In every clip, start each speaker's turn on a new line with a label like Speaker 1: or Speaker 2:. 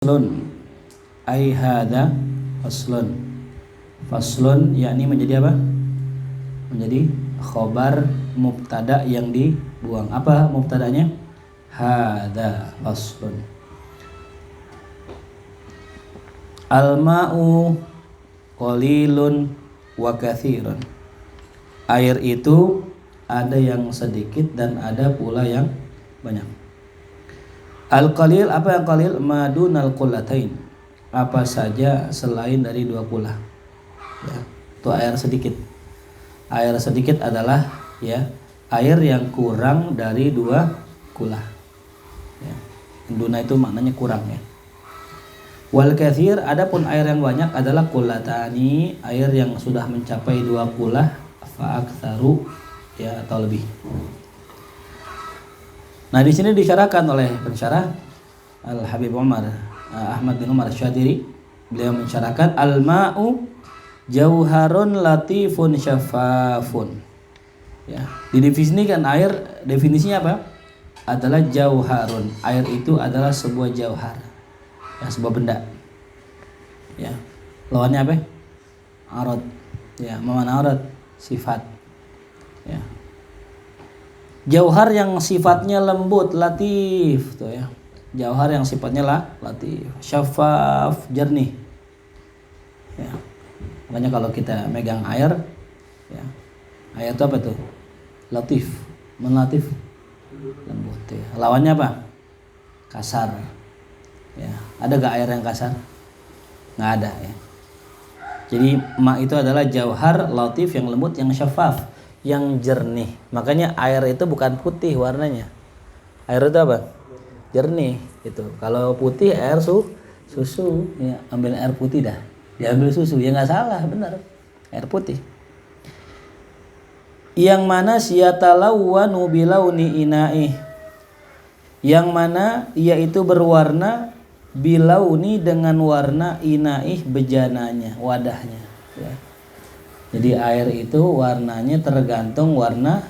Speaker 1: Faslun ay hadza faslun yakni menjadi apa? Menjadi khobar mubtada yang dibuang. Apa mubtadanya? Hadza faslun. Al-ma'u qalilun wa katsirun. Air itu ada yang sedikit dan ada pula yang banyak. Al-qalil, apa yang qalil? Madunal qullatain, apa saja selain dari dua kullah. Ya, itu air sedikit. Air sedikit adalah ya air yang kurang dari dua kullah. Ya. Duna itu maknanya kurang ya. Wal katsir, adapun air yang banyak adalah qullatani, air yang sudah mencapai dua kullah fa aktsaru ya atau lebih. Nah, di sini disyarahkan oleh pensyarah Al-Habib Umar Ahmad bin Umar Syadiri. Beliau mensyarahkan al-ma'u jauharun latifun syafafun. Ya, didefinisikan air, definisinya apa? Adalah jauharun. Air itu adalah sebuah jauhar. Ya, sebuah benda. Ya. Lawannya apa? Arad. Ya, mana arad? Sifat. Ya. Jauhar yang sifatnya lembut, latif, tuh ya. Jauhar yang sifatnya latif, syafaf, jernih. Ya. Makanya kalau kita megang air, ya, air itu apa tuh? Latif, melatif, lembut. Ya. Lawannya apa? Kasar. Ya. Ada gak air yang kasar? Nggak ada ya. Jadi ma itu adalah jauhar latif yang lembut, yang syafaf, yang jernih. Makanya air itu bukan putih warnanya. Air itu apa? Jernih gitu. Kalau putih air susu, ya ambil air putih dah. Diambil susu, ya nggak salah, benar. Air putih. Yang mana siyatalawwanu bilauni inaih. Yang mana ia itu berwarna bilauni dengan warna inaih, bejananya, wadahnya, ya. Jadi air itu warnanya tergantung warna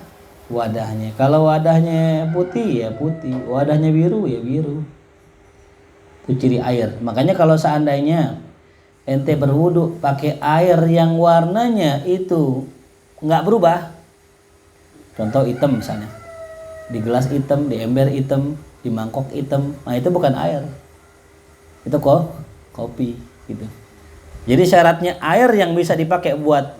Speaker 1: wadahnya. Kalau wadahnya putih ya putih, wadahnya biru ya biru. Itu ciri air. Makanya kalau seandainya ente berwudu pakai air yang warnanya itu nggak berubah, contoh hitam misalnya, di gelas hitam, di ember hitam, di mangkok hitam, nah itu bukan air, itu kok kopi gitu. Jadi syaratnya air yang bisa dipakai buat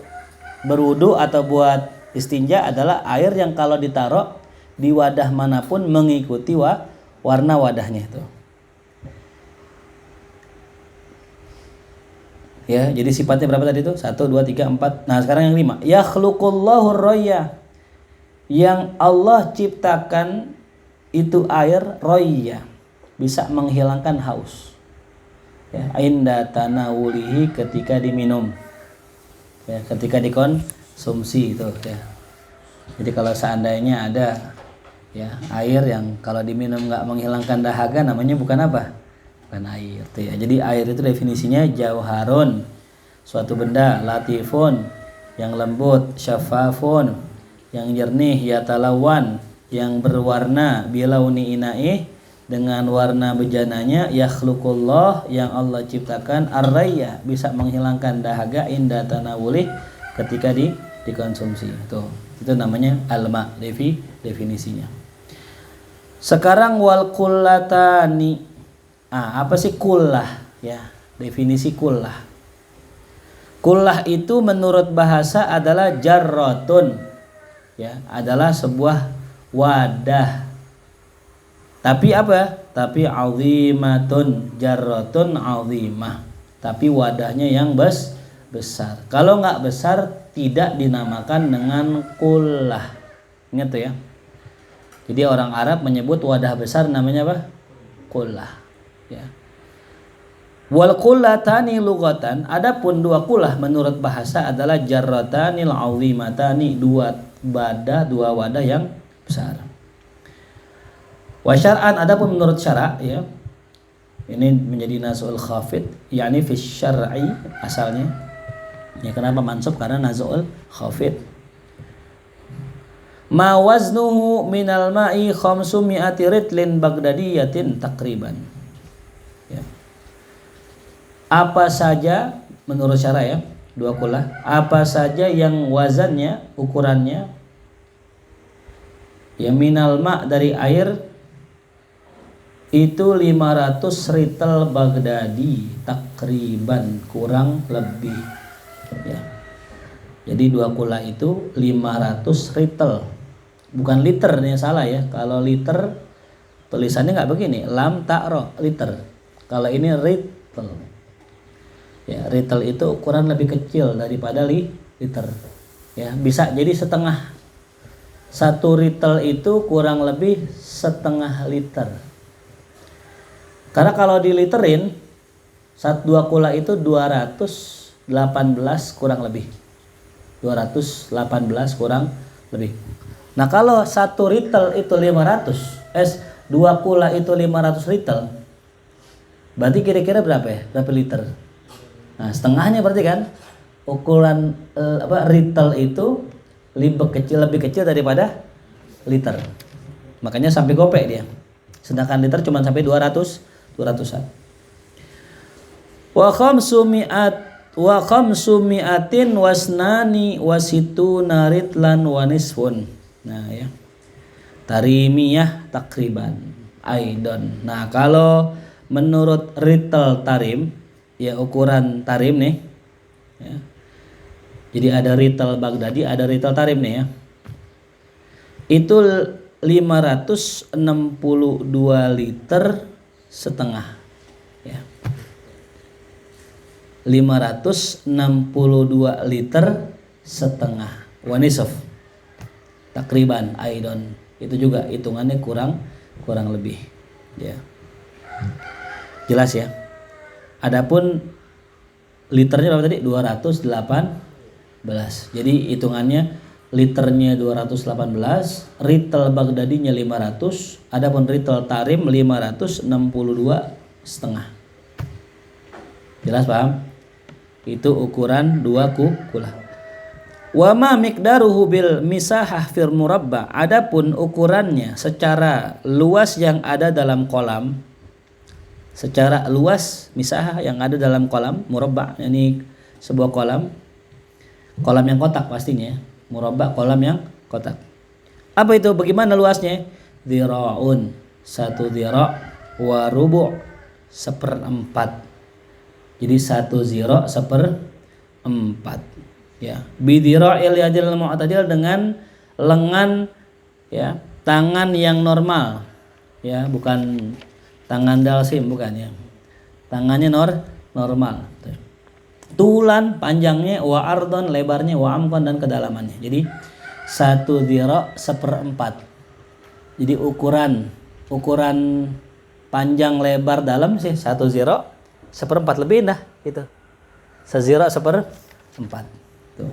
Speaker 1: berwudu atau buat istinja adalah air yang kalau ditaruh di wadah manapun mengikuti warna wadahnya itu. Ya, jadi sifatnya berapa tadi itu? 1, 2, 3, 4. Nah, sekarang yang 5. Yakhluqullahu roya. Yang Allah ciptakan itu air roya, bisa menghilangkan haus. Ya, inda tanawulihi, ketika diminum. Ya, ketika dikonsumsi itu ya. Jadi kalau seandainya ada ya air yang kalau diminum nggak menghilangkan dahaga, namanya bukan apa? Bukan air tuh ya. Jadi air itu definisinya jauharun, suatu benda, latifun, yang lembut, syafafun, yang jernih, yatalawan, yang berwarna, bilauni inaih, dengan warna bejananya, yakhluqullah, yang Allah ciptakan, ar-rayya, bisa menghilangkan dahaga, inda tanawulih, ketika dikonsumsi. Itu namanya alma, definisinya. Sekarang wal kullatani. Apa sih kullah? Ya, definisi kullah. Kullah itu menurut bahasa adalah jarratun. Ya, adalah sebuah wadah. Tapi apa? Tapi azimatun, jarratun azimah. Tapi wadahnya yang besar. Kalau nggak besar tidak dinamakan dengan kullah. Ingat tuh ya. Jadi orang Arab menyebut wadah besar namanya apa? Kullah. Ya. Wal kullatani lughatan, adapun dua kullah menurut bahasa adalah jarratanil azimatani, dua wadah yang besar. Wa syar'an, adapun menurut syara' ya. Ini menjadi naz'ul khafid, yakni fi syar'i asalnya. Ya, kenapa mansub? Karena naz'ul khafid. Ma waznuhu minal ma'i 500 ritlin bagdadiyatin takriban. Ya. Apa saja menurut syara ya, 2 kula, apa saja yang wazannya, ukurannya ya minal ma dari air itu 500 ritel Baghdadi takriban, kurang lebih ya. Jadi 2 kula itu 500 ritel, bukan liter nih, salah ya. Kalau liter tulisannya nggak begini, lam ta'ro, liter. Kalau ini ritel ya, ritel itu ukuran lebih kecil daripada liter ya, bisa jadi setengah. 1 ritel itu kurang lebih setengah liter. Karena kalau diliterin 2 kula itu 218 kurang lebih. 218 kurang lebih. Nah, kalau 1 ritel itu 2 kula itu 500 ritel. Berarti kira-kira berapa ya? Berapa liter? Nah, setengahnya berarti kan ukuran ritel itu lebih kecil daripada liter. Makanya sampai gopek dia. Sedangkan liter cuma sampai 200-an. Wa khamsumi'atin wasnani wasituna ritlan wa nisfun. Nah ya. Tarimiyah takriban aidon. Nah, kalau menurut ritel tarim ya, ukuran tarim nih ya. Jadi ada ritel Baghdadi, ada ritel tarim nih ya. Itu 562 liter setengah ya. 562 liter setengah wanisaf takriban aidon. Itu juga hitungannya kurang lebih ya. Jelas ya. Adapun liternya berapa tadi? 218. Jadi hitungannya liternya 218, ritel Baghdadinya 500, adapun ritel tarim 562 setengah. Jelas paham? Itu ukuran 2 kula. Wa ma miqdaruhu bil misahah fil murabba. Adapun ukurannya secara luas yang ada dalam kolam, secara luas misahah yang ada dalam kolam murabba, ini sebuah kolam yang kotak pastinya, murabba kolam yang kotak. Apa itu? Bagaimana luasnya? Dhira'un, 1 dhira' wa rubu' 1/4. Jadi 1 dhira' 1/4 ya. Bidhira'il yadil mu'tadil, dengan lengan ya, tangan yang normal ya, bukan tangan dalsim, bukan ya. Tangannya normal. Tulan panjangnya, wa ardon lebarnya, wa amkon dan kedalamannya. Jadi 1 dhira' 1/4. Jadi ukuran panjang lebar dalam sih 1 dhira' 1/4, lebih indah gitu. 1 dhira' 1/4. Tuh.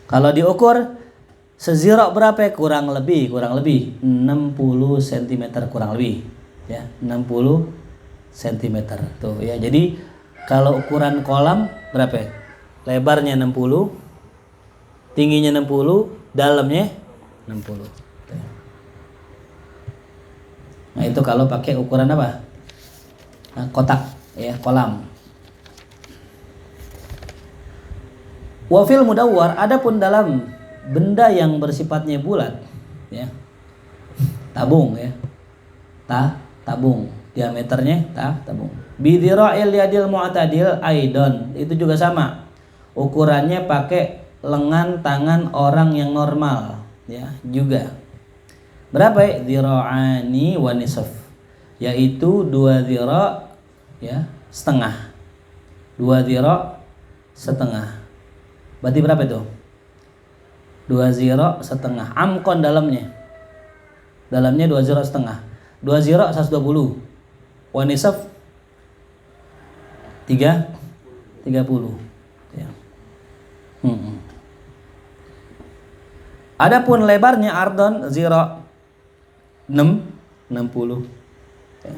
Speaker 1: Kalau diukur sezira berapa ya? Kurang lebih 60 cm kurang lebih ya, 60 cm tuh ya. Jadi kalau ukuran kolam berapa ya? Lebarnya 60, tingginya 60, dalamnya 60. Nah, itu kalau pakai ukuran apa? Nah, kotak ya, kolam. Wafil mudawwar, adapun dalam benda yang bersifatnya bulat ya, tabung ya, tabung diameternya tabung. Bidhira'il yadil mu'tadil aidon, itu juga sama, ukurannya pakai lengan tangan orang yang normal ya juga. Berapa ya? Dhira'ani wa nisf, yaitu 2 dhira' ya setengah, 2 dhira' setengah. Berarti berapa itu? 2 dhira' setengah. Amkon dalamnya 2 dhira' setengah. 2 dhira' 120. Wa nisf 30 ya. Adapun lebarnya ardon dhira' 60 ya.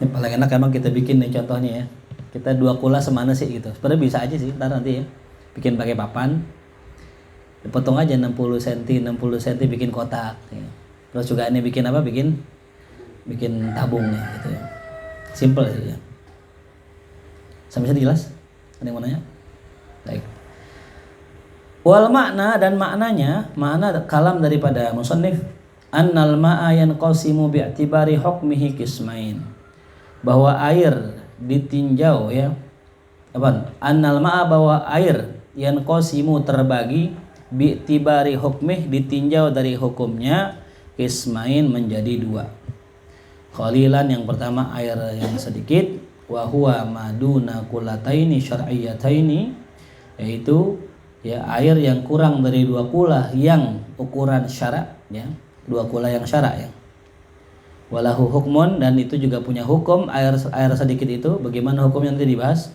Speaker 1: Ini paling enak emang kita bikin nih contohnya ya. Kita 2 kula semana sih gitu. Sebenarnya bisa aja sih ntar nanti ya. Bikin pakai papan, potong aja 60 cm bikin kotak ya. Terus juga ini bikin apa? Bikin tabungnya gitu ya. Simple sih ya. Sampai sini jelas? Ada yang mau nanya? Baik. Wal makna dan maknanya, makna kalam daripada musannif, annal ma'a yanqasimu bi'tibari hukmihi qismain. Bahwa air ditinjau ya. Apa? Annal ma'a bahwa air yanqasimu terbagi bi'tibari hukmih ditinjau dari hukumnya qismain menjadi dua. Qalilan yang pertama air yang sedikit, wa huwa maduna kullataini syar'iyyataini, yaitu ya air yang kurang dari dua kula yang ukuran syara ya, dua kula yang syara ya. Walahu hukmun, dan itu juga punya hukum air sedikit itu. Bagaimana hukumnya nanti dibahas.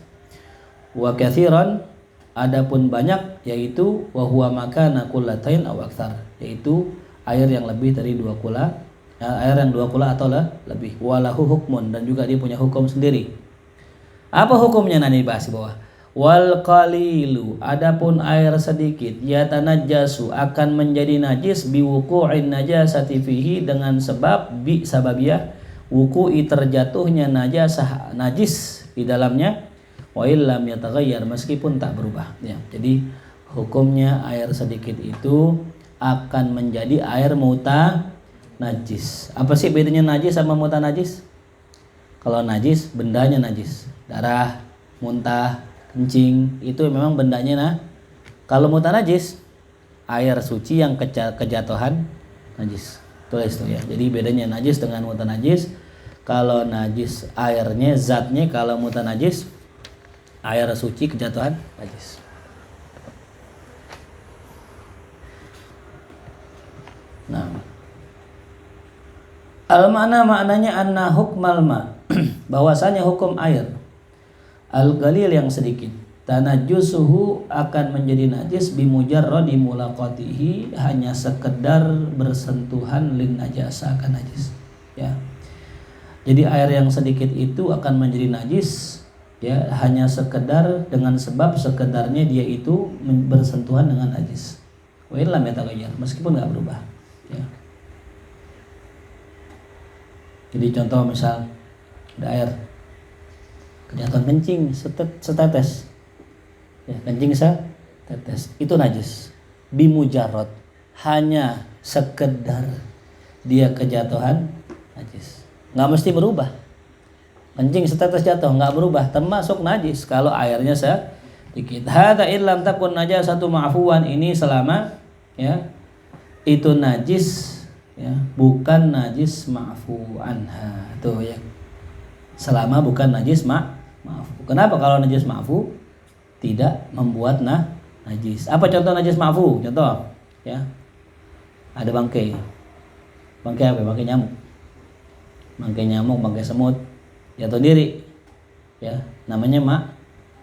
Speaker 1: Wa katsiran, adapun banyak, yaitu wa huwa makana kullatain aw aktsar, yaitu air yang lebih dari dua kula, air yang dua kula atau lebih. Walahu hukmun, dan juga dia punya hukum sendiri. Apa hukumnya nanti dibahas di bawah. Wal qalilu, adapun air sedikit, yatanajjasu akan menjadi najis biwuqu'in najasati fihi, dengan sebab sababiyah wuku'i terjatuhnya najis di dalamnya, wa illam yataghayyar, meskipun tak berubah ya. Jadi hukumnya air sedikit itu akan menjadi air najis. Apa sih bedanya najis sama najis? Kalau najis bendanya najis, darah, muntah, kencing itu memang bendanya Kalau najis air suci yang kejatuhan najis. Tulis tuh ya. Jadi bedanya najis dengan najis. Kalau najis airnya, zatnya. Kalau najis air suci kejatuhan najis. Nah, maknanya anna hukmal ma, bahwasanya hukum air al-qalil yang sedikit, tanajjusuhu akan menjadi najis bimujarradi mulaqatihi, hanya sekedar bersentuhan lin najasa, akan najis ya. Jadi air yang sedikit itu akan menjadi najis ya, hanya sekedar dengan sebab sekedarnya dia itu bersentuhan dengan najis. Wa illam yataghayyar, meskipun enggak berubah ya. Jadi contoh misal ada air kejatuhan kencing setetes ya, kencing setetes itu najis bimujarrad, hanya sekedar dia kejatuhan najis, nggak mesti berubah. Kencing setetes jatuh nggak berubah, termasuk najis kalau airnya sedikit. Hadza illam takun najasatu ma'fuwan, ini selama ya itu najis ya, bukan najis ma'fu anha tuh ya, selama bukan najis ma'fu. Kenapa? Kalau najis ma'fu tidak membuat najis. Apa contoh najis ma'fu? Contoh ya, ada bangkai apa? Bangkai nyamuk, bangkai semut jatuh diri ya, namanya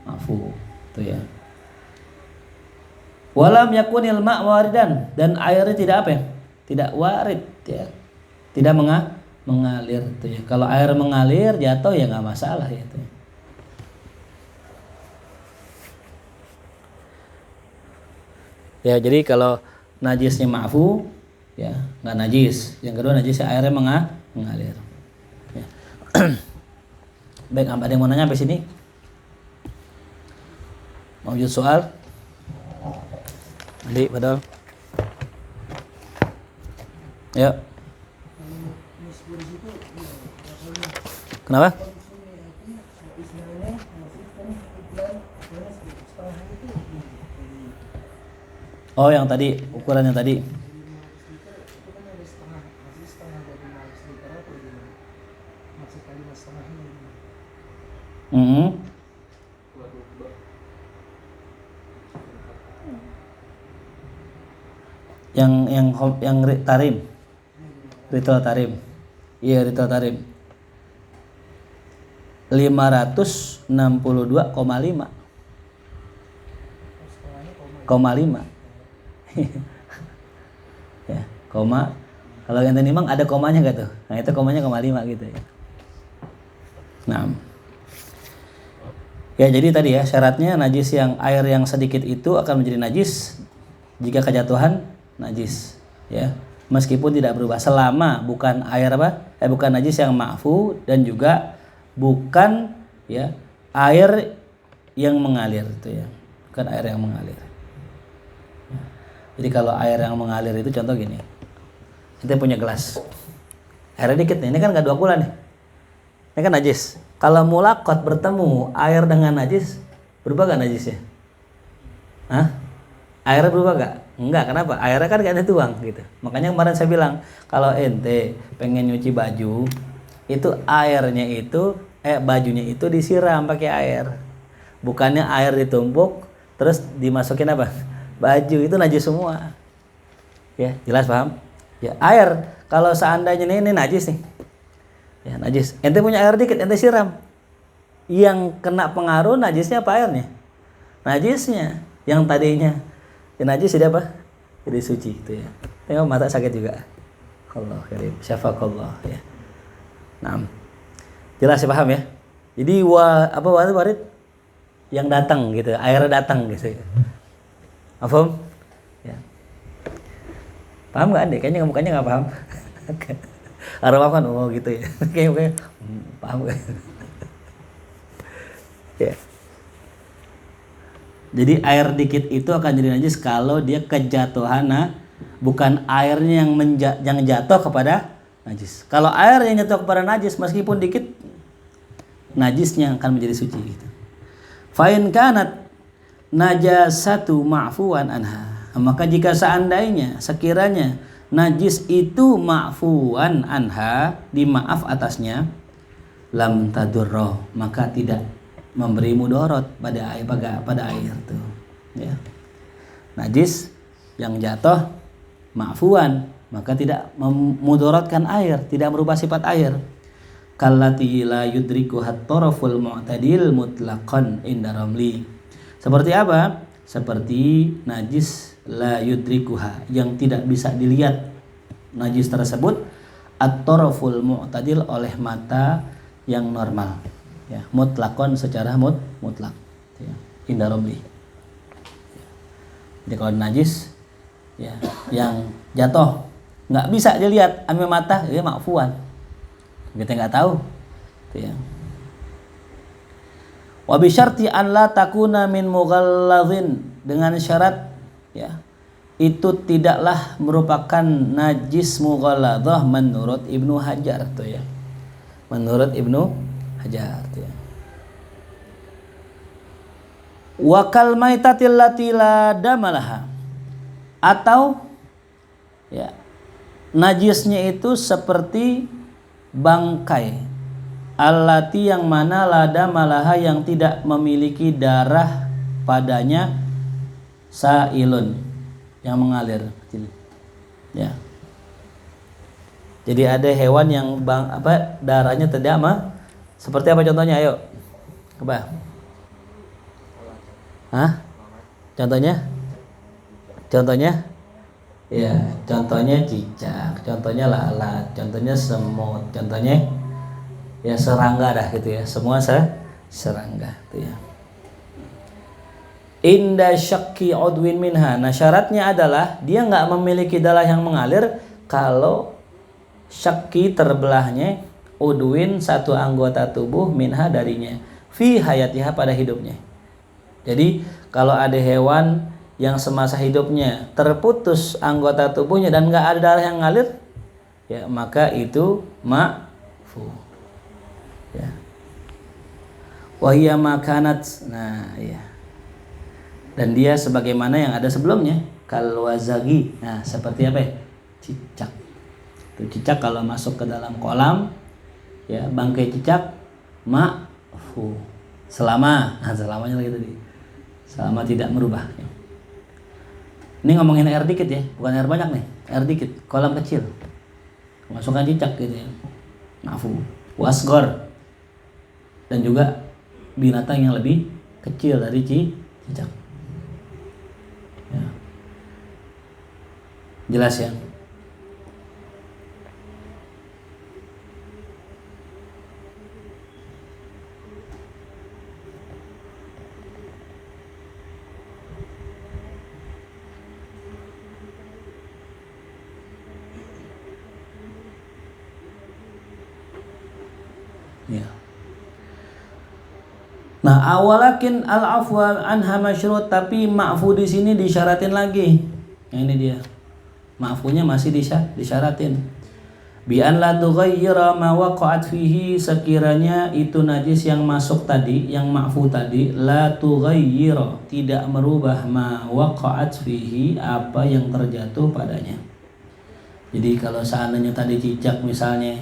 Speaker 1: ma'fu tuh ya. Walam yakunil ma' waridan, dan airnya tidak apa ya? Tidak warid ya, tidak mengalir tuh ya. Kalau air mengalir jatuh ya nggak masalah ya tuh. Ya jadi kalau najisnya ma'fu ya nggak najis. Yang kedua najisnya airnya mengalir ya. Baik, ada yang mau nanya sampai sini? Mau jawab soal? Jadi padahal ya. Kenapa? Oh, yang tadi, ukuran yang tadi. Yang tarim. Ritual tarim. Iya, ritual tarim. 562,5. Ya, koma. Kalau yang tadi memang ada komanya enggak tuh? Nah, itu komanya 0,5 gitu ya. Nah. Ya, jadi tadi ya syaratnya najis yang air yang sedikit itu akan menjadi najis jika kejatuhan najis ya. Meskipun tidak berubah selama bukan air bukan najis yang ma'fu, dan juga bukan ya air yang mengalir itu ya, bukan air yang mengalir. Jadi kalau air yang mengalir itu contoh gini, kita punya gelas, airnya dikit nih, ini kan nggak 2 bulan nih, ini kan najis. Kalau mulakot bertemu air dengan najis, berubah gak najisnya? Hah? Airnya berubah gak? Enggak, kenapa? Airnya kan gak ada tuang gitu. Makanya kemarin saya bilang, kalau ente pengen nyuci baju, itu airnya itu, bajunya itu disiram pakai air. Bukannya air ditumpuk, terus dimasukin apa? Baju, itu najis semua. Ya, jelas paham? Ya, air, kalau seandainya ini najis nih. Ya, najis. Ente punya air dikit, ente siram. Yang kena pengaruh najisnya apa airnya? Najisnya. Yang tadinya najis jadi apa? Jadi suci itu ya. Tengok mata sakit juga. Allah karim, syafakallah ya. Nah, jelas ya, paham ya? Jadi warid yang datang gitu, air datang gitu. Paham? Ya. Paham nggak Ande? Kayaknya mukanya nggak paham. Arwah kan gitu ya. Kayaknya paham gak? Ya. Jadi air dikit itu akan jadi najis kalau dia kejatuhan, bukan airnya yang jatuh kepada najis. Kalau air yang jatuh kepada najis meskipun dikit, najisnya akan menjadi suci gitu. Fa in kanat najasatu ma'fuwan anha. Maka jika seandainya sekiranya najis itu ma'fuwan anha, dimaaf atasnya, lam tadurroh, maka tidak memberi mudorot pada air tuh ya. Najis yang jatuh ma'fuwan, maka tidak memudorotkan air, tidak merubah sifat air. Kallati la yudriku hat-taraful mu'tadil mutlaqan inda ramli. Seperti apa? Seperti najis la yudrikuha, yang tidak bisa dilihat najis tersebut at-taraful mu'tadil oleh mata yang normal ya, mutlakon secara mutlak ya, inda ramli. Jadi kalau najis ya yang jatuh nggak bisa dilihat ame mata, ya ma'fuan, kita nggak tahu ya. Wa bi syarti an la takuna min mughallazin, dengan syarat ya itu tidaklah merupakan najis mughalladzah menurut Ibnu Hajar tuh ya, menurut Ibnu Hajar tuh ya. Wa kal maitatil lati la damalaha, atau ya najisnya itu seperti bangkai allati, yang mana lada malaha, yang tidak memiliki darah padanya, sailun, yang mengalir ya. Jadi ada hewan yang darahnya tidak seperti apa contohnya, ayo coba. Hah? Contohnya ya, contohnya cicak, contohnya lalat, contohnya semut, contohnya ya serangga dah gitu ya, semua serangga gitu ya. Inda syakki udwin minha, nah syaratnya adalah dia nggak memiliki darah yang mengalir kalau syakki terbelahnya udwin, satu anggota tubuh, minha darinya, fi hayatiha, pada hidupnya. Jadi kalau ada hewan yang semasa hidupnya terputus anggota tubuhnya dan nggak ada darah yang ngalir ya, maka itu ma'fu ya. Wahia makanat, nah ya, dan dia sebagaimana yang ada sebelumnya, kalwazagi, nah seperti apa ya, cicak. Itu cicak kalau masuk ke dalam kolam ya, bangkai cicak ma'fu selamanya lagi tadi, selama tidak merubah ya. Ini ngomongin air dikit ya, bukan air banyak nih, air dikit, kolam kecil, masukkan cicak gitu ya, ma'fu. Wasgor, dan juga binatang yang lebih kecil dari cicak ya. Jelas ya. Ya. Nah, awalakin al-afwa anha masyrut, tapi ma'fu di sini disyaratin lagi. Nah, ini dia. Ma'funya masih disyaratin. Bi an la tughayyira ma waqa'at fihi, sekiranya itu najis yang masuk tadi, yang ma'fu tadi, la tughayyira, tidak merubah ma waqa'at fihi, apa yang terjatuh padanya. Jadi kalau seandainya tadi cicak misalnya,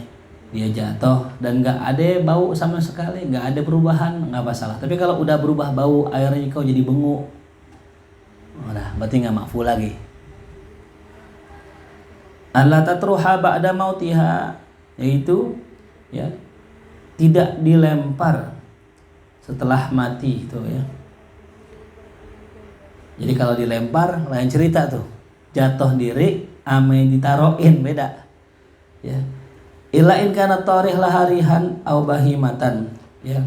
Speaker 1: dia jatuh dan nggak ada bau sama sekali, nggak ada perubahan, nggak masalah. Tapi kalau udah berubah bau, airnya kau jadi benguk, udah berarti nggak ma'fu lagi. Allah tatruha ba'da mautiha, yaitu ya tidak dilempar setelah mati itu ya. Jadi kalau dilempar lain cerita tuh, jatuh diri ame ditaroin beda ya. Illa in kana tarih laharihan au bahimatan ya.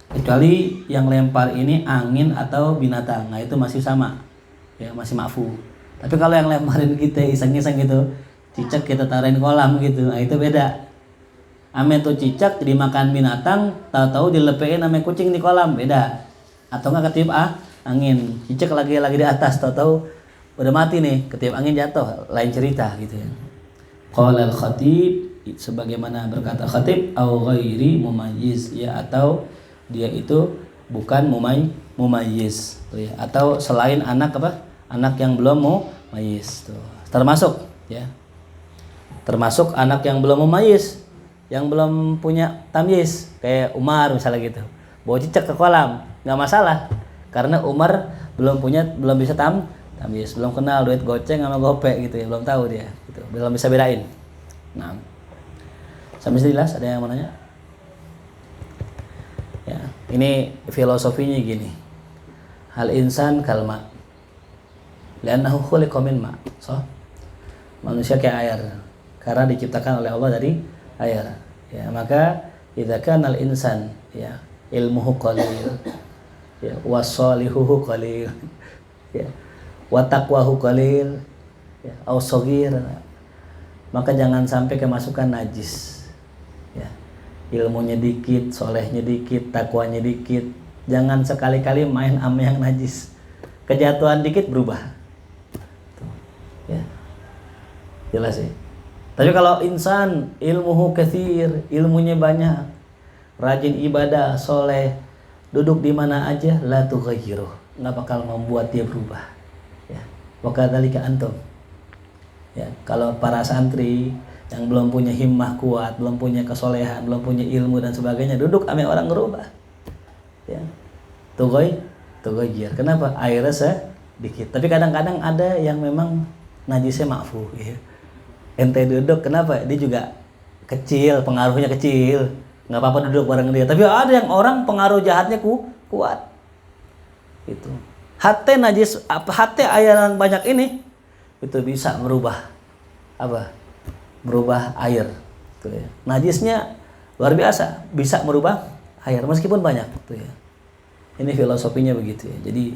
Speaker 1: Kecuali yang lempar ini angin atau binatang. Nah, itu masih sama. Ya, masih ma'fu. Tapi kalau yang lemparin kita iseng-iseng gitu, cicak kita taruhin kolam gitu. Nah, itu beda. Ame tuh cicak dimakan binatang, tahu-tahu dilepein ame kucing di kolam, beda. Atau enggak ketiup angin. Cicak lagi di atas, tahu-tahu udah mati nih, ketiup angin jatuh, lain cerita gitu ya. Qala al-khatib, sebagaimana berkata khatib, au ghairi mumayyiz ya, atau dia itu bukan mumayyiz tuh ya, atau selain anak anak yang belum mumayyiz tuh, termasuk ya, termasuk anak yang belum mumayyiz, yang belum punya tamyiz, kayak Umar misalnya gitu, bawa cicak ke kolam nggak masalah karena Umar belum bisa tamyiz, belum kenal duit goceng sama gopek gitu ya, belum tahu dia gitu, belum bisa bedain. Nah, sampai jelas, ada yang mau nanya? Ya, ini filosofinya gini. Hal insan kalma. Li'annahu khuliqa min ma. So, manusia kayak air karena diciptakan oleh Allah dari air. Ya, maka idza kana al insan ya ilmuhu qalil ya wasalihuhu qalil ya wa taqwahu qalil ya au saghir, maka jangan sampai kemasukan najis ya. Ilmunya dikit, solehnya dikit, takwanya dikit, jangan sekali-kali main sama yang najis. Kejatuhan dikit berubah tuh, ya jelas ya. Tapi kalau insan ilmuhu katsir, ilmunya banyak, rajin ibadah, soleh, duduk di mana aja, la tughayyiru, nggak bakal membuat dia berubah ya. Wa kadzalika antum ya, kalau para santri yang belum punya himmah kuat, belum punya kesolehan, belum punya ilmu dan sebagainya, duduk ame orang ngerubah ya. Tughayyir. Kenapa? Airnya sedikit. Tapi kadang-kadang ada yang memang najisnya ma'fu ya. Ente duduk, kenapa? Dia juga kecil, pengaruhnya kecil, nggak apa-apa duduk bareng dia. Tapi ada yang orang pengaruh jahatnya kuat itu. Hati najis, hati air yang banyak ini itu bisa merubah berubah air tuh ya. Najisnya luar biasa, bisa merubah air meskipun banyak tuh ya. Ini filosofinya begitu ya. Jadi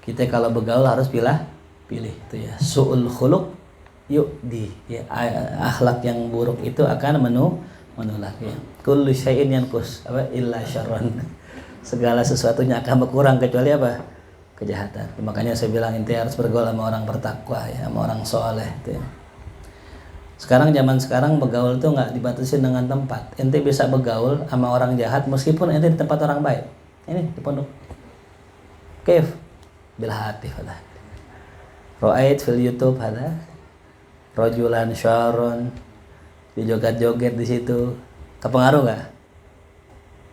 Speaker 1: kita kalau bergaul harus pilih tuh ya. Su'ul khuluq yu'di ya, akhlak yang buruk itu akan menular ya. Kullu syai'in yanqus illa syarran. Segala sesuatunya akan berkurang kecuali kejahatan. Makanya saya bilang ente harus bergaul sama orang bertakwa ya, sama orang soleh gitu ya. Zaman sekarang bergaul tuh nggak dibatasi dengan tempat. Ente bisa bergaul sama orang jahat meskipun ente di tempat orang baik. Ini di pondok. Kif bil hati hada. Ra'ait fil YouTube hada. Rajulan syarron, dijoget-joget di situ. Kepengaruh nggak?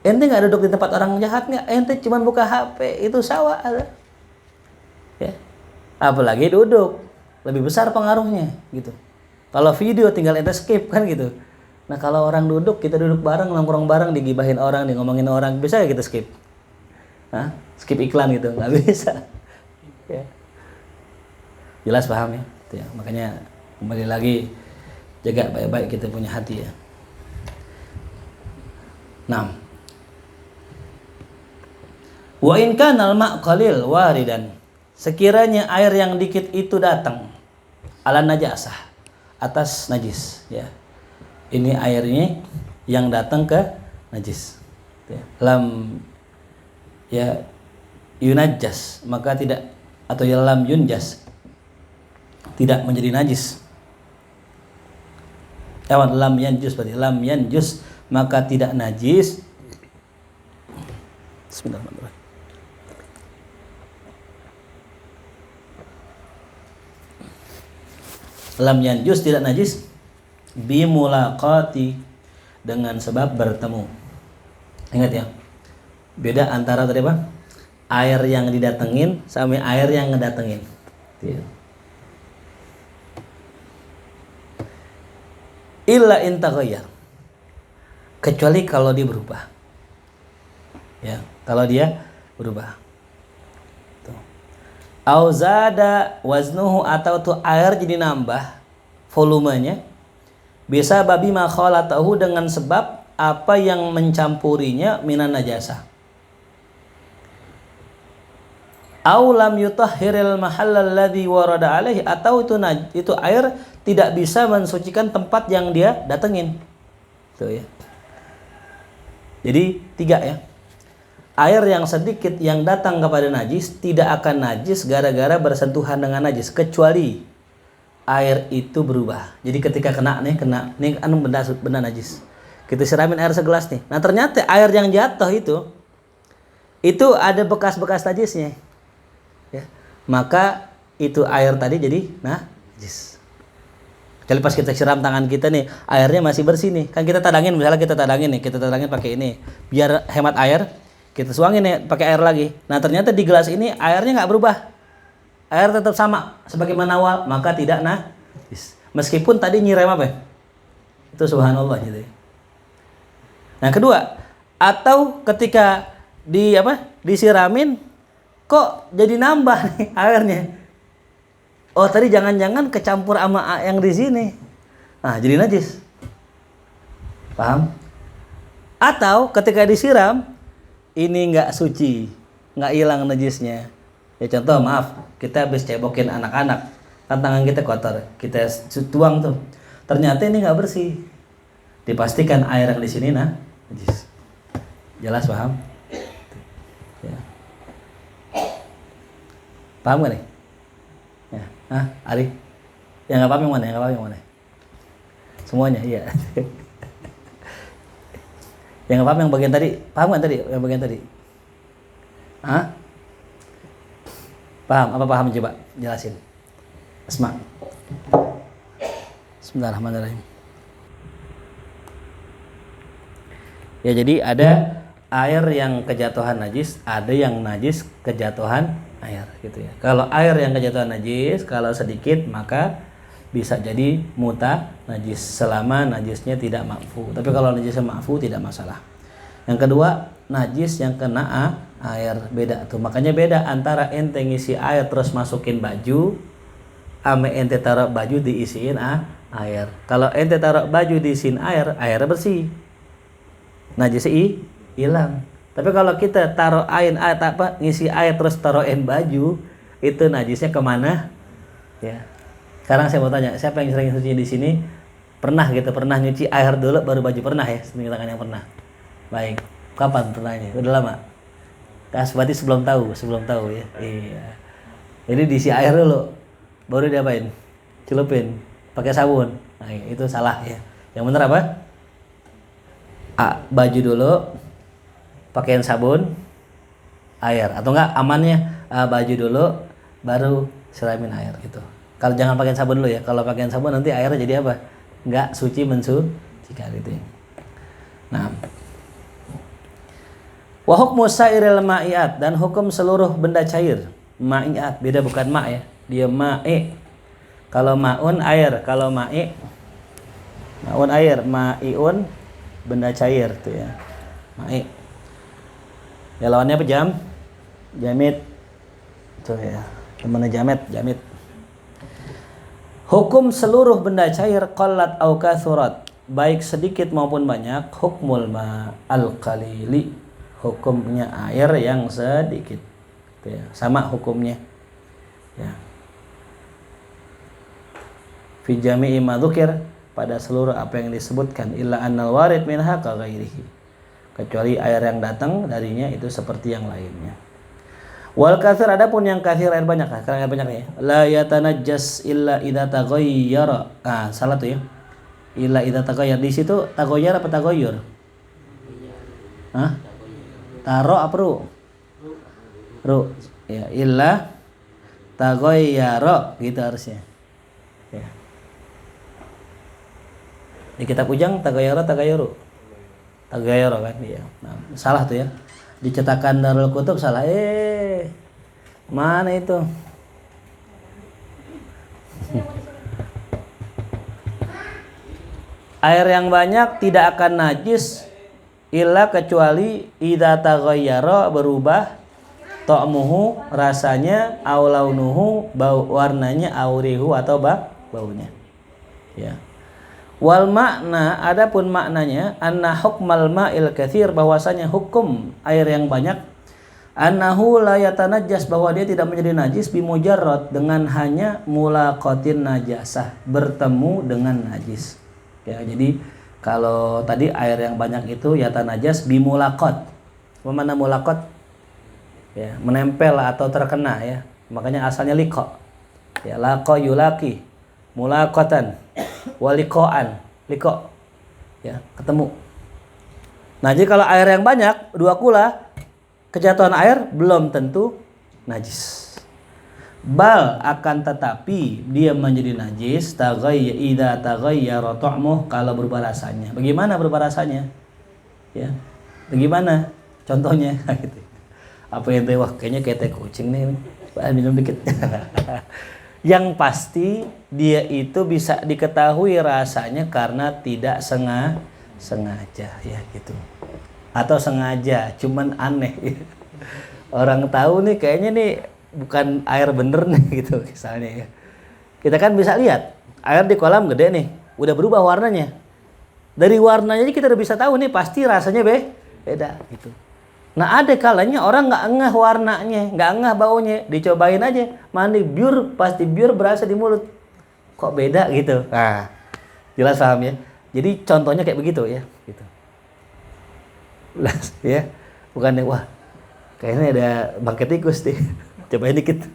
Speaker 1: Ente nggak duduk di tempat orang jahat nggak? Ente cuma buka HP, itu sawah ada. Ya. Apalagi duduk, lebih besar pengaruhnya gitu. Kalau video tinggal ente skip kan gitu. Nah kalau orang duduk, kita duduk bareng, nongkrong bareng, digibahin orang, ngomongin orang, bisa ya kita skip? Hah? Skip iklan gitu, nggak bisa. Ya. Jelas paham ya? Itu ya. Makanya kembali lagi jaga baik-baik kita punya hati ya. 6. Wa in kana al-ma' qalil waridan, sekiranya air yang dikit itu datang ala najasah, atas najis ya. Ini airnya yang datang ke najis ya. Lam ya yunajjas, maka tidak, atau ya lam yunjas, tidak menjadi najis. Lam yanjus, berarti lam yanjus, maka tidak najis. Bismillahirrahmanirrahim. Lam yanjus, tidak najis, bimulaqati, dengan sebab bertemu. Ingat ya, beda antara tadi apa? Air yang didatengin sama air yang ngedatengin. Illa in taghayyar, kecuali kalau dia berubah. Ya, kalau dia berubah. Au zada waznuhu, atau tuh air jadi nambah volumenya, bisa babi ma khalatahu, dengan sebab apa yang mencampurinya minan najasa. Au lam yutahhiril mahallal ladzi warada alaihi, atau itu air tidak bisa mensucikan tempat yang dia datengin. Tuh ya. Jadi 3 ya. Air yang sedikit yang datang kepada najis tidak akan najis gara-gara bersentuhan dengan najis, kecuali air itu berubah. Jadi ketika kena nih anu benda najis, kita siramin air segelas nih. Nah ternyata air yang jatuh itu ada bekas-bekas najisnya. Ya, maka itu air tadi jadi najis. Kecuali pas kita siram tangan kita nih, airnya masih bersih nih. Kan kita tadangin, misalnya kita tadangin pakai ini, biar hemat air, kita suangin nih pakai air lagi. Nah ternyata di gelas ini airnya nggak berubah, air tetap sama sebagaimana awal, maka tidak najis. Meskipun tadi nyiram apa ya? Itu subhanallah gitu. Nah kedua, atau ketika disiramin, kok jadi nambah nih airnya? Oh tadi jangan-jangan kecampur sama yang di sini. Nah jadi najis. Paham? Atau ketika disiram ini nggak suci, nggak hilang najisnya. Ya contoh maaf, kita habis cebokin anak-anak, kan tangan kita kotor, kita tuang tuh. Ternyata ini nggak bersih. Dipastikan air yang di sini najis. Jelas paham? Ya. Paham gak nih? Ya. Ari? Yang nggak paham yang mana? Semuanya, iya. Yang nggak paham yang bagian tadi, paham kan tadi? Yang bagian tadi? Paham? Apa paham, coba jelasin. Asma. Bismillahirrahmanirrahim. Ya jadi ada air yang kejatuhan najis, ada yang najis kejatuhan air gitu ya. Kalau air yang kejatuhan najis, kalau sedikit maka bisa jadi muta najis selama najisnya tidak ma'fu. Tapi kalau najisnya ma'fu tidak masalah. Yang kedua, najis yang kena air, beda tuh. Makanya beda antara ente ngisi air terus masukin baju ame ente taruh baju diisiin air. Kalau ente taruh baju diisiin air, airnya bersih, najisnya hilang. Tapi kalau kita taruh ngisi air terus taruhin baju, itu najisnya kemana? Ya. Sekarang saya mau tanya, siapa yang sering nyuci di sini? Pernah nyuci air dulu baru baju? Pernah ya? Setinggi tangan yang pernah. Baik. Kapan pernahnya? Udah lama. Berarti sebelum tahu ya. Iya. Jadi diisi air dulu, baru diapain? Celupin, pakai sabun. Nah, itu salah ya. Yang benar apa? Baju dulu, pakaian sabun, air, atau enggak amannya baju dulu baru siramin air gitu. Kalau jangan pakaian sabun dulu ya. Kalau pakaian sabun nanti airnya jadi apa? Enggak suci mensucikan gitu ya. Nah, wa hukmu sairil ma'iat, dan hukum seluruh benda cair. Ma'iat beda, bukan ma' ya. Dia ma'i. Kalau ma'un air, kalau ma'i ma'un air, ma'iun benda cair tuh ya. Ma'i. Ya lawannya apa? Jamit. Tuh ya. Temannya jamit. Hukum seluruh benda cair qallat au kathurat, baik sedikit maupun banyak, hukmul ma'al qalili, hukumnya air yang sedikit. Tuh ya. Sama hukumnya. Ya. Fi jami'i ma dzukir, pada seluruh apa yang disebutkan, illa annal warid minha ka ghairihi, kecuali air yang datang darinya itu seperti yang lainnya. Wal katsir, adapun yang katsir air banyak, sekarang air banyak ya. La yatanajjas illa idza taghayyara. Salah tuh ya. Illa idza taghayyara. Di situ taghayyar apa taghayyur? Taro apa ru? Ru. Ya, illa taghayyara gitu harusnya. Ya. Di kitab Ujang taghayyara taghayyuru. Taghayyara kan ya. Nah, salah tuh ya. Dicetakan Darul Kutub salah. Mana itu? Air yang banyak tidak akan najis illa kecuali idza taghayyara, berubah, ta'muhu, rasanya, aw launuhu, bau warnanya, aw rihu atau baunya. Ya. Wal makna, adapun maknanya, anna hukmal ma'il katsir, bahwasanya hukum air yang banyak, annahu la yatanajjas, bahwa dia tidak menjadi najis bimujarrad, dengan hanya mulaqatin najasah, bertemu dengan najis. Ya, jadi kalau tadi air yang banyak itu yatanajas bimulaqat. Apa mana mulaqat? Ya, menempel atau terkena ya. Makanya asalnya liqa. Ya, laqa yulaqi, mulaqatan, waliqaan, liqa. Ya, ketemu. Nah, jadi kalau air yang banyak, dua kula, kejatuhan air belum tentu najis. Bal, akan tetapi dia menjadi najis idza taghayyara ta'muh, kalau berubah rasanya. Bagaimana berubah rasanya? Ya. Bagaimana? Contohnya gitu. Apa yang wah kayaknya kayak teh kucing nih. Minum dikit. Yang pasti dia itu bisa diketahui rasanya karena tidak sengaja ya gitu. Atau sengaja, cuman aneh. Orang tahu nih kayaknya nih bukan air bener nih gitu misalnya ya. Kita kan bisa lihat air di kolam gede nih, udah berubah warnanya. Dari warnanya kita udah bisa tahu nih pasti rasanya beda gitu. Nah, ada kalanya orang nggak ngeh warnanya, nggak ngeh baunya, dicobain aja, mandi biur, pasti biur berasa di mulut. Kok beda gitu. Nah, jelas paham ya. Jadi contohnya kayak begitu ya, gitu. Ya, bukan wah kayaknya ada bangkai tikus nih. Cobain dikit.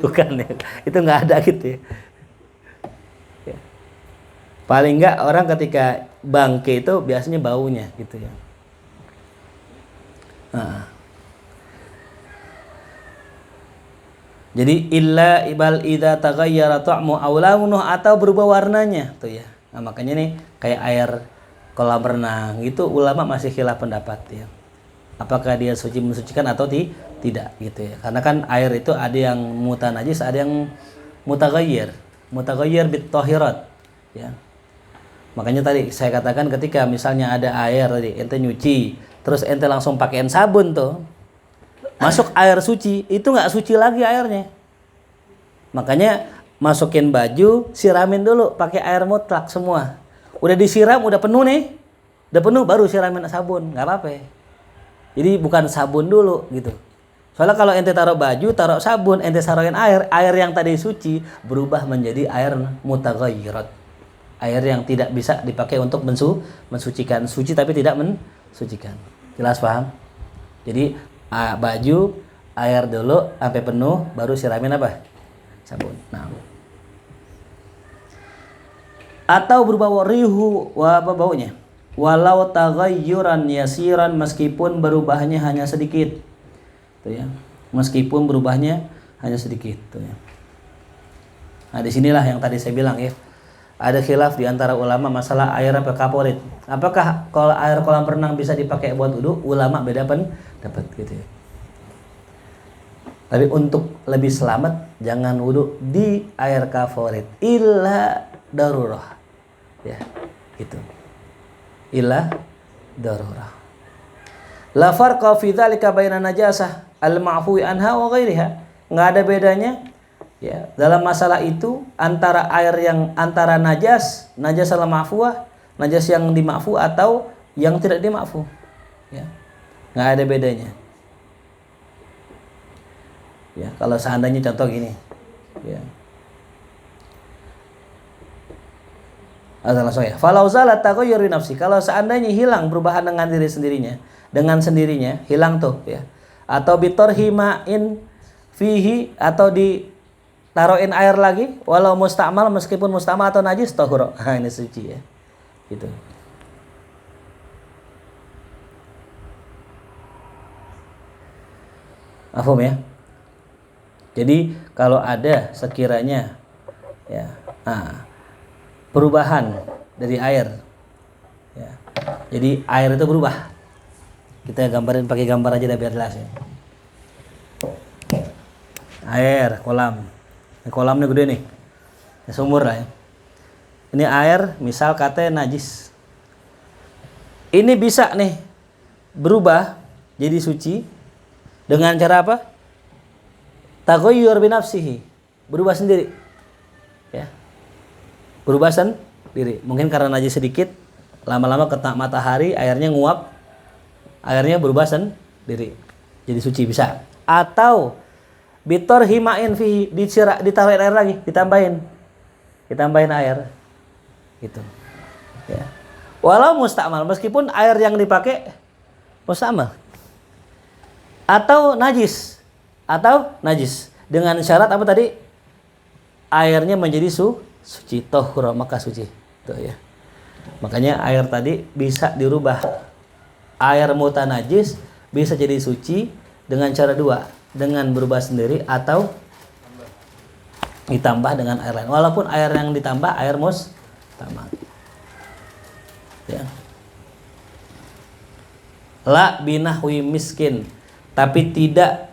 Speaker 1: Bukan ya. Itu nggak ada gitu ya. Ya. Paling nggak orang ketika bangke itu biasanya baunya gitu ya. Nah. Jadi illa ibal idza taghayyara ta'mu aw launuhu, atau berubah warnanya tuh ya. Nah, makanya nih kayak air kolam renang itu ulama masih khilaf pendapat ya. Apakah dia suci mensucikan atau tidak gitu ya. Karena kan air itu ada yang mutanajis, ada yang mutaghayyir bit tahirat ya. Makanya tadi saya katakan ketika misalnya ada air tadi ente nyuci, terus ente langsung pakein sabun tuh. Masuk air suci, itu enggak suci lagi airnya. Makanya masukin baju, siramin dulu pakai air mutlak semua. Udah disiram, udah penuh nih. Udah penuh baru siramin sabun, enggak apa-apa. Jadi bukan sabun dulu gitu. Soalnya kalau ente taruh baju, taruh sabun, ente taruhin air yang tadi suci berubah menjadi air mutaghayyirat. Air yang tidak bisa dipakai untuk mensucikan. Suci tapi tidak mensucikan. Jelas paham? Jadi baju, air dulu sampai penuh, baru siramin apa? Sabun. Nah. Atau berubah rihu, apa baunya? Walau taghayyuran yasiran, meskipun berubahnya hanya sedikit. Tuh ya. Meskipun berubahnya hanya sedikit tuh ya. Nah, disinilah yang tadi saya bilang ya. Ada khilaf di antara ulama masalah air apa kaporit. Apakah kalau air kolam renang bisa dipakai buat wudu? Ulama beda pendapat gitu ya. Tapi untuk lebih selamat jangan wudu di air kaporit illa darurah. Ya, gitu. Illa darurah. La farqa fi dzalika baina najasah al-ma'fuwi anha wa ghairiha. Enggak ada bedanya ya dalam masalah itu antara air yang antara najas al-ma'fuwah, najas yang dima'fu atau yang tidak dima'fu. Ya. Enggak ada bedanya. Ya, kalau seandainya contoh gini. Ya. Langsung ya. Falau zalat taghayyur nafsi. Kalau seandainya hilang perubahan dengan diri sendirinya, dengan sendirinya, hilang tuh ya. Atau bitorhima'in fihi, atau ditaruhin air lagi, walau musta'mal, meskipun musta'mal atau najis, tahur. Nah, ini suci ya. Gitu. Paham ya? Jadi kalau ada sekiranya ya, perubahan dari air ya. Jadi air itu berubah. Kita gambarin pakai gambar aja biar jelas ya. Air, kolam. Ini kolamnya gede nih. Ini sumur lah ya. Ini air, misal katanya najis. Ini bisa nih berubah jadi suci dengan cara apa? Taghayyur bi nafsihi. Berubah sendiri. Ya. Berubah sendiri. Mungkin karena najis sedikit, lama-lama kena matahari, airnya nguap, airnya berubah sendiri. Jadi suci bisa. Atau bitorhima'in fihi, ditaruhin air lagi, ditambahin air. Gitu. Ya. Walau musta'mal, meskipun air yang dipakai musta'mal. Atau najis dengan syarat apa tadi? Airnya menjadi suci, tahur, maka suci. Tuh ya. Makanya air tadi bisa dirubah. Air mutanajis bisa jadi suci dengan cara dua, dengan berubah sendiri atau ditambah dengan air lain. Walaupun air yang ditambah air musta'mal. Ya. La binahwi miskin, tapi tidak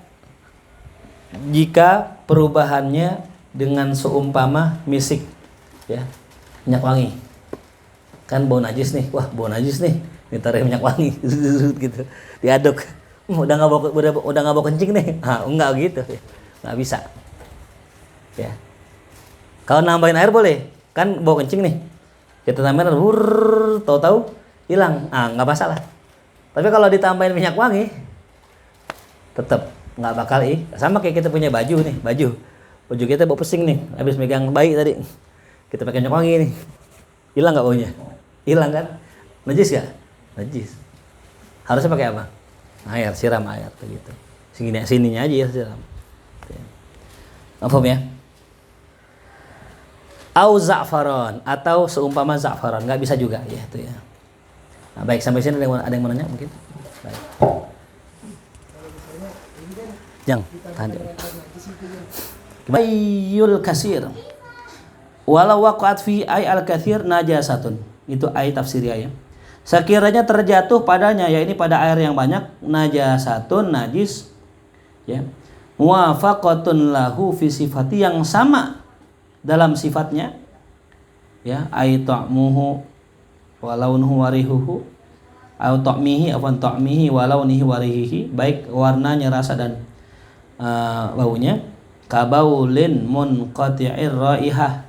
Speaker 1: jika perubahannya dengan seumpama misik, ya, minyak wangi. Kan bau najis nih, wah bau najis nih, ditaruh minyak wangi, gitu, diaduk, udah nggak bau kencing nih, enggak gitu, ya. Nggak bisa, ya. Kalau nambahin air boleh, kan bau kencing nih, kita tambahin, tahu-tahu hilang, nggak masalah. Tapi kalau ditambahin minyak wangi, tetap nggak bakal sama kayak kita punya baju nih, baju kita bau pesing nih, habis megang bayi tadi, kita pakai minyak wangi nih, hilang nggak baunya? Hilang kan? Najis ya? Najis. Harusnya pakai apa? Air, siram air begitu. Sininya aja ya siram. Apa ya? Au za'faron, atau seumpama za'faron, nggak bisa juga ya itu ya. Nah, baik, sampai sini ada yang mau nanya mungkin? Baik. Yang Ayul kasir, walau waqa'at fi ay al kathir najasatun, itu ay tafsirnya ya. Sekiranya terjatuh padanya, ya ini pada air yang banyak, najasatun, najis ya, muwafaqatun lahu fi sifati, yang sama dalam sifatnya ya, ay ta'muhu wa launuhu wa rihuhu, au ta'mihi afan ta'mihi wa launihi wa rihihi, baik warnanya, rasa dan baunya. Kabaulin munqati'ir raihah,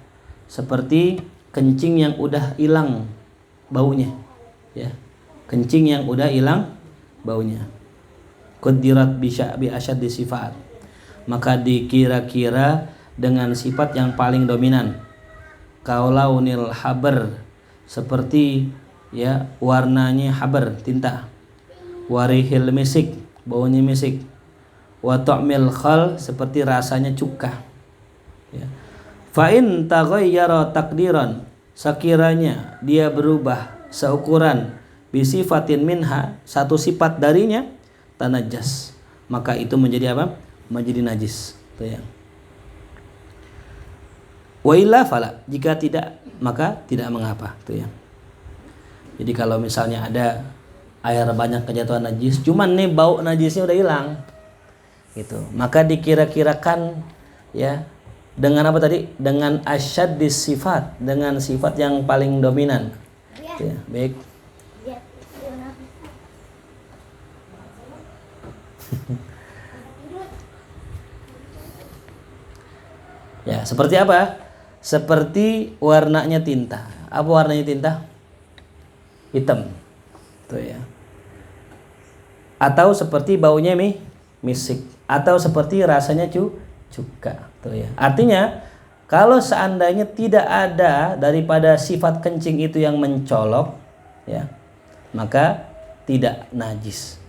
Speaker 1: seperti kencing yang udah hilang baunya ya, kencing yang udah hilang baunya. Quddirat bi asyaddi sifat, maka dikira-kira dengan sifat yang paling dominan. Kaulaunil habar, seperti ya warnanya habar, tinta. Warihil misik, baunya misik. Wa ta'mil khal, seperti rasanya cuka ya. Fa in taghayyara takdiran, sekiranya dia berubah seukuran, bisifatin minha, satu sifat darinya, tanajas, maka itu menjadi apa? Menjadi najis tuh ya. Wa illa fala, jika tidak maka tidak mengapa tuh ya. Jadi kalau misalnya ada air banyak kejatuhan najis, cuman nih bau najisnya udah hilang gitu, maka dikira-kirakan ya dengan apa tadi? Dengan asyaddis sifat, dengan sifat yang paling dominan. Ya, baik. Ya, seperti apa? Seperti warnanya tinta. Apa warnanya tinta? Hitam. Tuh ya. Atau seperti baunya misik, atau seperti rasanya cuka. Tuh ya. Artinya kalau seandainya tidak ada daripada sifat kencing itu yang mencolok ya, maka tidak najis.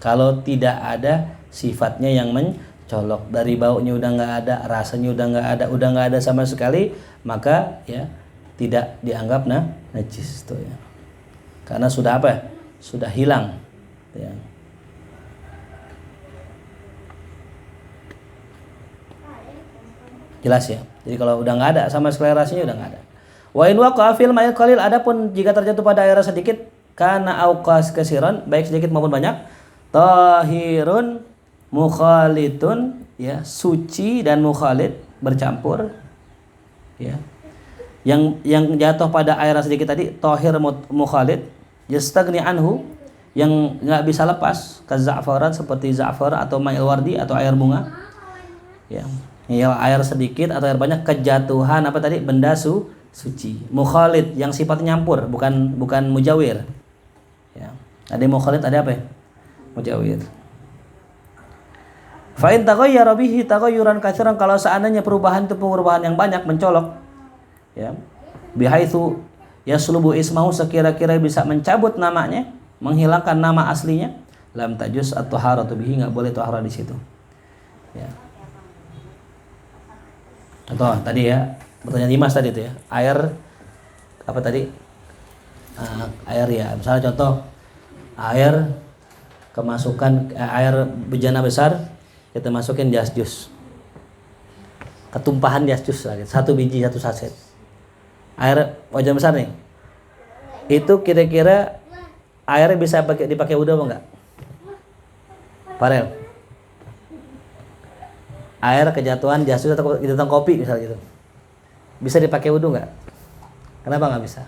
Speaker 1: Kalau tidak ada sifatnya yang mencolok, dari baunya udah nggak ada, rasanya udah nggak ada sama sekali, maka ya tidak dianggap najis tuh ya. Karena sudah apa? Sudah hilang. Ya. Jelas ya. Jadi kalau udah nggak ada sama sekali rasanya udah nggak ada. Wa in waqa'a fil ma'il qalil, adapun jika terjatuh pada air sedikit kana auqas kasiran, baik sedikit maupun banyak, tahirun mukhalitun, ya, suci dan mukhalid, bercampur, ya. Yang jatuh pada air sedikit tadi tahir mukhalid, yastagni anhu, yang nggak bisa lepas, kaza'faran, seperti za'far atau ma'il wardi atau air bunga, ya. Ya, air sedikit atau air banyak kejatuhan apa tadi, benda suci. Mukhalid yang sifatnya nyampur, bukan mujawir. Ya. Ada mukhalid, ada apa ya? Mujawir. Fa in taghayyara bihi taghayyuran katsiran, kalau seandainya perubahan itu perubahan yang banyak, mencolok, ya. Bihaitsu yaslubu ismahu, sekira-kira bisa mencabut namanya, menghilangkan nama aslinya, lam tajuz at-taharatu bihi, enggak boleh taharah di situ. Ya. Contoh tadi ya, pertanyaan Dimas tadi itu ya, air apa tadi? Air ya, misalnya contoh air kemasukan air bejana besar, kita masukin jas jus, ketumpahan jas jus lagi, 1 biji 1 saset air wajan besar nih, itu kira-kira airnya bisa dipakai wudhu apa enggak? Farel, air kejatuhan jas jus atau kejatuhan kopi misalnya gitu, bisa dipakai wudhu nggak? Kenapa nggak bisa?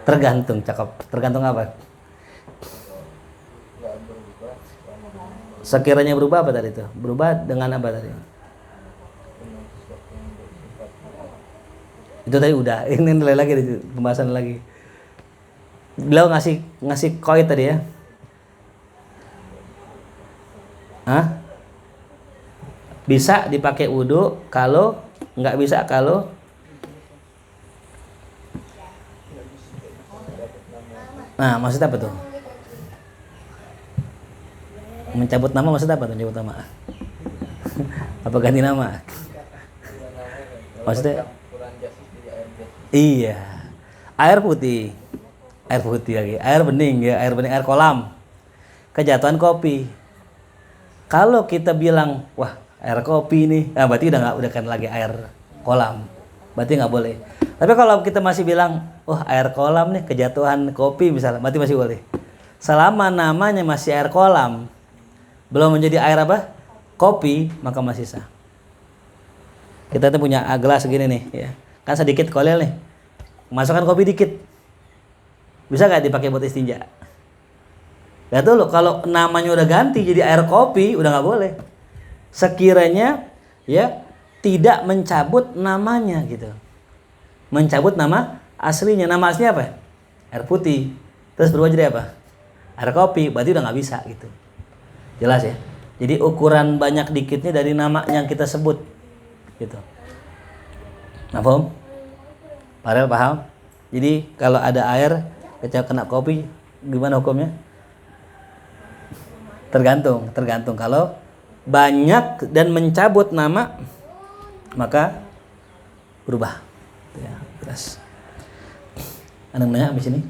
Speaker 1: Tergantung, cakep. Tergantung apa? Sekiranya berubah apa tadi itu? Berubah dengan apa tadi? Itu tadi udah. Ini nilai lagi, pembahasan lagi. Beliau ngasih koi tadi ya. Bisa dipakai wudhu kalau nggak bisa kalau maksudnya apa tuh? Mencabut nama maksudnya apa tuh? Mencabut nama? Apa ganti nama? Maksudnya? Iya. Air putih lagi. Air bening ya, air kolam. Kejatuhan kopi. Kalau kita bilang, wah air kopi nih, berarti udah kan lagi air kolam. Berarti nggak boleh. Tapi kalau kita masih bilang, air kolam nih, kejatuhan kopi misalnya, berarti masih boleh. Selama namanya masih air kolam, belum menjadi air apa? Kopi, maka masih sah. Kita tuh punya gelas segini nih, ya. Kan sedikit kolel nih. Masukkan kopi dikit. Bisa nggak dipakai buat istinja? Gak tuh loh, kalau namanya udah ganti jadi air kopi, udah nggak boleh. Sekiranya ya tidak mencabut namanya gitu. Mencabut nama aslinya. Nama aslinya apa? Air putih. Terus berubah jadi apa? Air kopi. Berarti udah nggak bisa gitu. Jelas ya. Jadi ukuran banyak dikitnya dari nama yang kita sebut gitu. Paham? Parel paham? Jadi kalau ada air ketika kena kopi, gimana hukumnya? Tergantung. Kalau banyak dan mencabut nama, maka berubah. Ya, jelas. Anda nanya habis ini?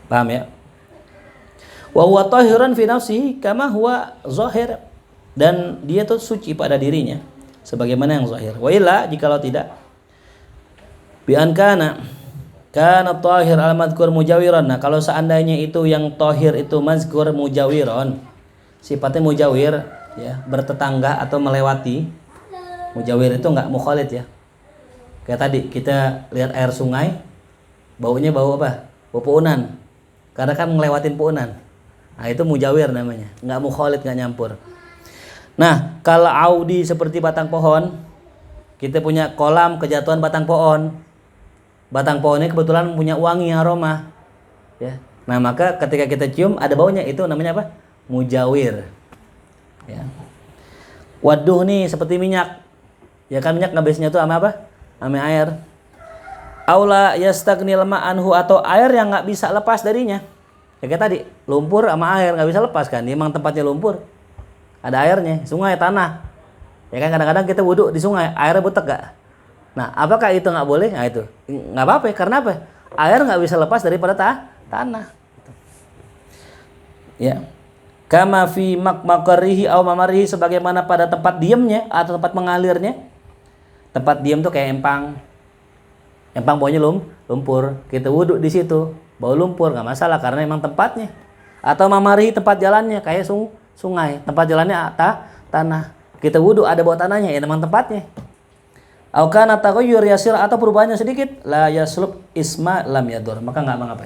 Speaker 1: Paham ya? Wa huwa tahirun fi nafsihi kama huwa zahir, dan dia tuh suci pada dirinya sebagaimana yang zahir. Wa illa, jikalau tidak, bi an kana tahir al-madhkur mujawiran. Nah, kalau seandainya itu yang tahir itu mazkur mujawiran, sifatnya mujawir ya, bertetangga atau melewati. Mujawir itu enggak mukhalid ya. Kayak tadi kita lihat air sungai, baunya bau apa? Bau puunan. Karena kan ngelewatin puunan. Nah, itu mujawir namanya. Enggak mukhalid, enggak nyampur. Nah, kalau audi seperti batang pohon, kita punya kolam kejatuhan batang pohon. Batang pohonnya kebetulan punya wangi aroma. Ya. Nah, maka ketika kita cium ada baunya, itu namanya apa? Mujawir. Ya. Waduh nih seperti minyak. Ya kan minyak ngebesnya itu sama apa? ame air. Aula yastagnil ma'anhu, atau air yang nggak bisa lepas darinya. Ya kayak tadi, lumpur sama air nggak bisa lepas kan, emang tempatnya lumpur. Ada airnya, sungai, tanah. Ya kan kadang-kadang kita wudhu di sungai, airnya butek gak? Nah, apakah itu nggak boleh? Nah itu nggak apa-apa, karena apa? Air nggak bisa lepas daripada tanah. Ya, kama fi makarihi au mamarihi, sebagaimana pada tempat diamnya atau tempat mengalirnya. Tempat diam tuh kayak empang baunya lumpur. Kita wudhu di situ, bau lumpur nggak masalah karena emang tempatnya. Atau mamarihi, tempat jalannya kayak sungai, tempat jalannya tanah. Kita wudhu ada bau tanahnya, ya memang tempatnya. Au kana taghayyur yasir, atau perubahannya sedikit, la yaslub isma lam yadur, maka enggak mengapa.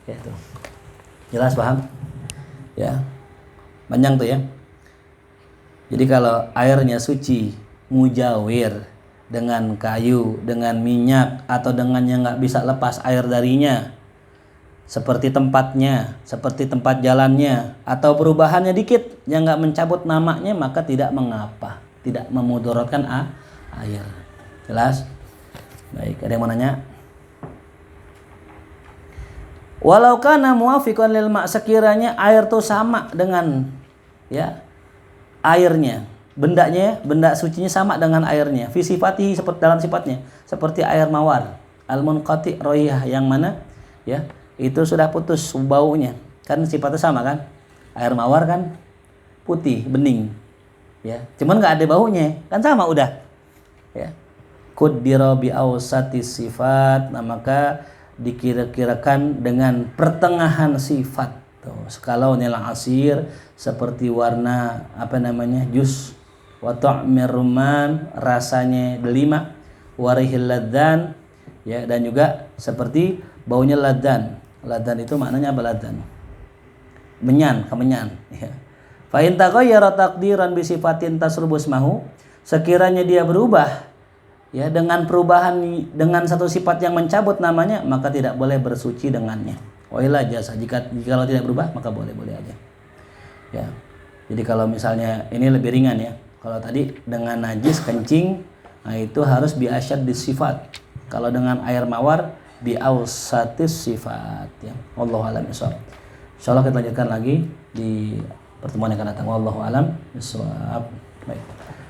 Speaker 1: Ya itu. Jelas paham? Ya. Panjang tuh ya. Jadi kalau airnya suci, mujawir, dengan kayu, dengan minyak, atau dengan yang enggak bisa lepas air darinya, seperti tempatnya, seperti tempat jalannya, atau perubahannya dikit yang enggak mencabut namanya, maka tidak mengapa, tidak memudaratkan air. Jelas? Baik, ada yang mau nanya? Walau kana muwafiqan lil ma', sekiranya air itu sama dengan ya airnya, bendanya, benda sucinya sama dengan airnya, fi sifatihi, seperti dalam sifatnya, seperti air mawar, al munqati raihah, yang mana ya itu sudah putus baunya, kan sifatnya sama kan? Air mawar kan putih, bening. Ya, cuman enggak ada baunya, kan sama udah. Ya. Qaddira bi awsati sifat, nah maka dikira-kirakan dengan pertengahan sifat. Tuh, sekalau nil asir, seperti warna jus, wa ta'mir rumman, rasanya delima, warihil laddan, ya, dan juga seperti baunya laddan. Laddan itu maknanya apa laddan? Kemenyan, ya. Fa in taghayyara taqdiran bi sifatin tasrubus mahu, sekiranya dia berubah ya dengan perubahan, dengan satu sifat yang mencabut namanya, maka tidak boleh bersuci dengannya. Wailah jasa, jikalau tidak berubah maka boleh aja. Ya. Jadi kalau misalnya ini lebih ringan ya. Kalau tadi dengan najis kencing, nah itu harus bi asyad sifat. Kalau dengan air mawar bi awsatis sifat ya. Wallahu a'lam bishawab. Insyaallah kita lanjutkan lagi di pertemuan yang akan datang. Wallahu a'lam bishawab. Baik.